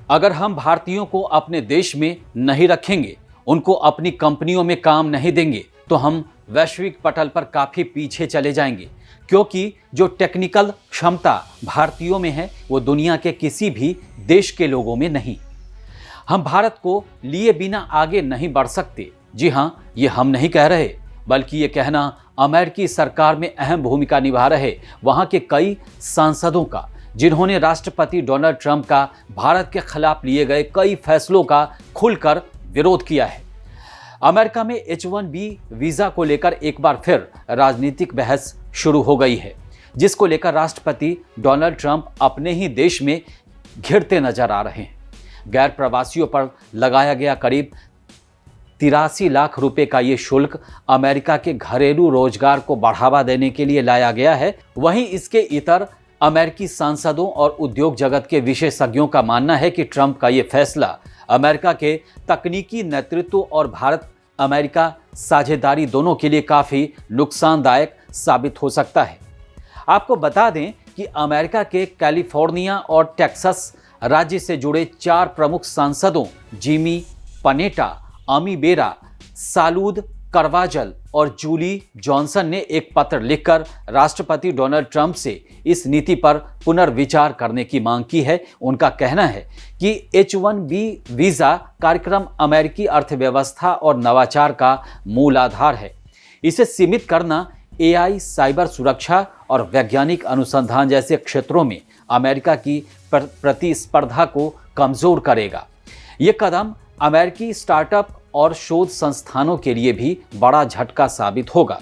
अगर हम भारतीयों को अपने देश में नहीं रखेंगे, उनको अपनी कंपनियों में काम नहीं देंगे, तो हम वैश्विक पटल पर काफी पीछे चले जाएंगे, क्योंकि जो टेक्निकल क्षमता भारतीयों में है वो दुनिया के किसी भी देश के लोगों में नहीं। हम भारत को लिए बिना आगे नहीं बढ़ सकते। जी हाँ, ये हम नहीं कह रहे, बल्कि ये कहना अमेरिकी सरकार में अहम भूमिका निभा रहे वहां के कई सांसदों का, जिन्होंने राष्ट्रपति डोनाल्ड ट्रंप का भारत के खिलाफ लिए गए कई फैसलों का खुलकर विरोध किया है। अमेरिका में H-1B वीजा को लेकर एक बार फिर राजनीतिक बहस शुरू हो गई है, जिसको लेकर राष्ट्रपति डोनाल्ड ट्रंप अपने ही देश में घिरते नजर आ रहे हैं। गैर प्रवासियों पर लगाया गया करीब 83 लाख रुपए का ये शुल्क अमेरिका के घरेलू रोजगार को बढ़ावा देने के लिए लाया गया है। वहीं इसके इतर अमेरिकी सांसदों और उद्योग जगत के विशेषज्ञों का मानना है कि ट्रंप का ये फैसला अमेरिका के तकनीकी नेतृत्व और भारत अमेरिका साझेदारी दोनों के लिए काफी नुकसानदायक साबित हो सकता है। आपको बता दें कि अमेरिका के कैलिफोर्निया और टेक्सास राज्य से जुड़े 4 प्रमुख सांसदों जिमी पनेटा, अमी बेरा, सालूद करवाजल और जूली जॉनसन ने एक पत्र लिखकर राष्ट्रपति डोनाल्ड ट्रंप से इस नीति पर पुनर्विचार करने की मांग की है। उनका कहना है कि H-1B वीजा कार्यक्रम अमेरिकी अर्थव्यवस्था और नवाचार का मूल आधार है। इसे सीमित करना AI, साइबर सुरक्षा और वैज्ञानिक अनुसंधान जैसे क्षेत्रों में अमेरिका की प्रतिस्पर्धा को कमजोर करेगा। ये कदम अमेरिकी स्टार्टअप और शोध संस्थानों के लिए भी बड़ा झटका साबित होगा।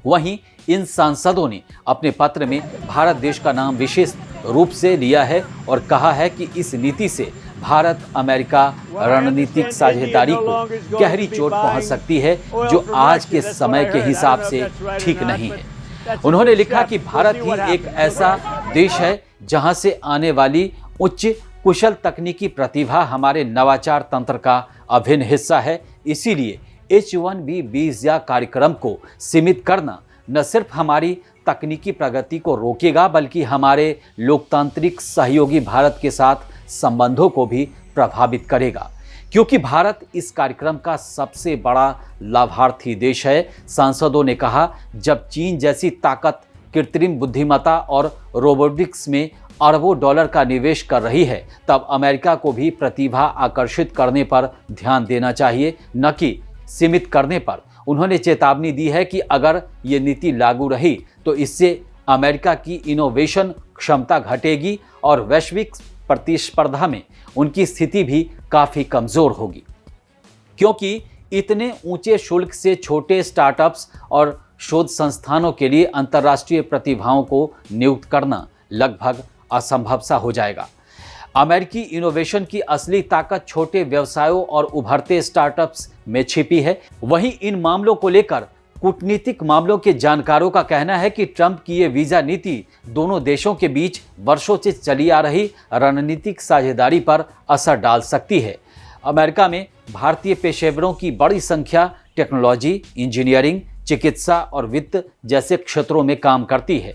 वहीं इन सांसदों ने अपने पत्र में भारत देश का नाम विशेष रूप से लिया है और कहा है कि इस नीति से भारत अमेरिका रणनीतिक साझेदारी को गहरी चोट पहुंच सकती है, जो आज के समय के हिसाब से ठीक नहीं है। उन्होंने लिखा कि भारत ही एक ऐसा देश है जहां से आने वाली उच्च कुशल तकनीकी प्रतिभा हमारे नवाचार तंत्र का अभिन्न हिस्सा है। इसीलिए H-1B वीजा कार्यक्रम को सीमित करना न सिर्फ हमारी तकनीकी प्रगति को रोकेगा, बल्कि हमारे लोकतांत्रिक सहयोगी भारत के साथ संबंधों को भी प्रभावित करेगा, क्योंकि भारत इस कार्यक्रम का सबसे बड़ा लाभार्थी देश है। सांसदों ने कहा, जब चीन जैसी ताकत कृत्रिम बुद्धिमत्ता और रोबोटिक्स में अरबों डॉलर का निवेश कर रही है, तब अमेरिका को भी प्रतिभा आकर्षित करने पर ध्यान देना चाहिए, न कि सीमित करने पर। उन्होंने चेतावनी दी है कि अगर ये नीति लागू रही तो इससे अमेरिका की इनोवेशन क्षमता घटेगी और वैश्विक प्रतिस्पर्धा में उनकी स्थिति भी काफ़ी कमज़ोर होगी, क्योंकि इतने ऊंचे शुल्क से छोटे स्टार्टअप्स और शोध संस्थानों के लिए अंतर्राष्ट्रीय प्रतिभाओं को नियुक्त करना लगभग असंभव सा हो जाएगा। अमेरिकी इनोवेशन की असली ताकत छोटे व्यवसायों और उभरते स्टार्टअप्स में छिपी है। वहीं इन मामलों को लेकर कूटनीतिक मामलों के जानकारों का कहना है कि ट्रंप की ये वीजा नीति दोनों देशों के बीच वर्षों से चली आ रही रणनीतिक साझेदारी पर असर डाल सकती है। अमेरिका में भारतीय पेशेवरों की बड़ी संख्या टेक्नोलॉजी, इंजीनियरिंग, चिकित्सा और वित्त जैसे क्षेत्रों में काम करती है।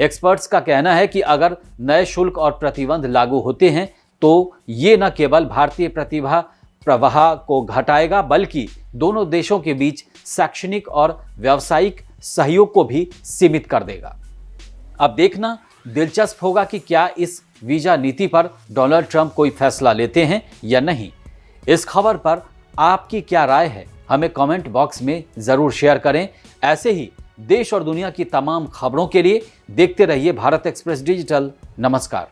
एक्सपर्ट्स का कहना है कि अगर नए शुल्क और प्रतिबंध लागू होते हैं तो ये न केवल भारतीय प्रतिभा प्रवाह को घटाएगा, बल्कि दोनों देशों के बीच शैक्षणिक और व्यावसायिक सहयोग को भी सीमित कर देगा। अब देखना दिलचस्प होगा कि क्या इस वीजा नीति पर डोनाल्ड ट्रंप कोई फैसला लेते हैं या नहीं। इस खबर पर आपकी क्या राय है, हमें कमेंट बॉक्स में ज़रूर शेयर करें। ऐसे ही देश और दुनिया की तमाम खबरों के लिए देखते रहिए भारत एक्सप्रेस डिजिटल। नमस्कार।